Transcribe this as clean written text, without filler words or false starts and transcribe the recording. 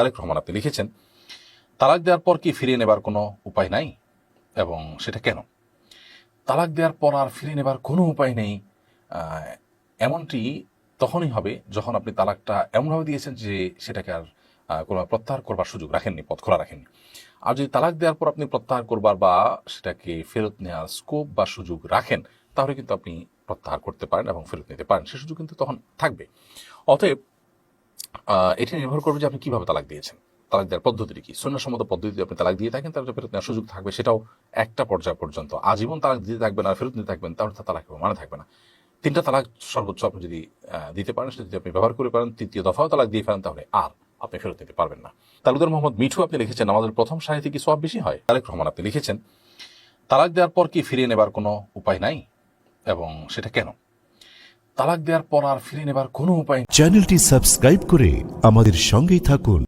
তারেক রহমান আপনি লিখেছেন, তালাক দেওয়ার পর কি ফিরিয়ে নেবার কোনো উপায় নাই এবং সেটা কেন? তালাক দেওয়ার পর আর ফিরিয়ে নেবার কোনো উপায় নেই, এমনটি তখনই হবে যখন আপনি তালাকটা এমনভাবে দিয়েছেন যে সেটাকে আর কোনো প্রত্যাহার করবার সুযোগ রাখেননি, পথ খোলা রাখেননি। আর যদি তালাক দেওয়ার পর আপনি প্রত্যাহার করবার বা সেটাকে ফেরত নেওয়ার স্কোপ বা সুযোগ রাখেন, তাহলে কিন্তু আপনি প্রত্যাহার করতে পারেন এবং ফেরত নিতে পারেন, সে সুযোগ কিন্তু তখন থাকবে। অতএব এটা নির্ভর করবে যে আপনি কিভাবে তালাক দিয়েছেন, তালাক দেওয়ার পদ্ধতিটি কি। সুন্নাহসম্মত পদ্ধতিতে আপনি তালাক দিয়ে থাকেন, তাহলে ফেরত নেওয়ার সুযোগ থাকবে, সেটাও একটা পর্যায় পর্যন্ত। আজীবন তালাক দিতে থাকবেন আর ফেরত নিতে থাকবেন, তাহলে তালাক মানে থাকবে না। 3টা তালাক সর্বোচ্চ আপনি যদি দিতে পারেন, সেটা যদি আপনি ব্যবহার করে পারেন, 3য় দফাও তালাক দিয়ে ফেলেন, তাহলে আর আপনি ফেরত নিতে পারবেন না। তালুদার মোহাম্মদ মিঠু আপনি লিখেছেন, আমাদের প্রথম সারিতে কি সওয়াব বেশি হয়? তারেক রহমান আপনি লিখেছেন, তালাক দেওয়ার পর কি ফিরিয়ে নেবার কোনো উপায় নাই এবং সেটা কেন? তালাক দেওয়ার পর আর ফিরিয়ে নেবার কোনো উপায়। চ্যানেলটি সাবস্ক্রাইব করে আমাদের সঙ্গেই থাকুন।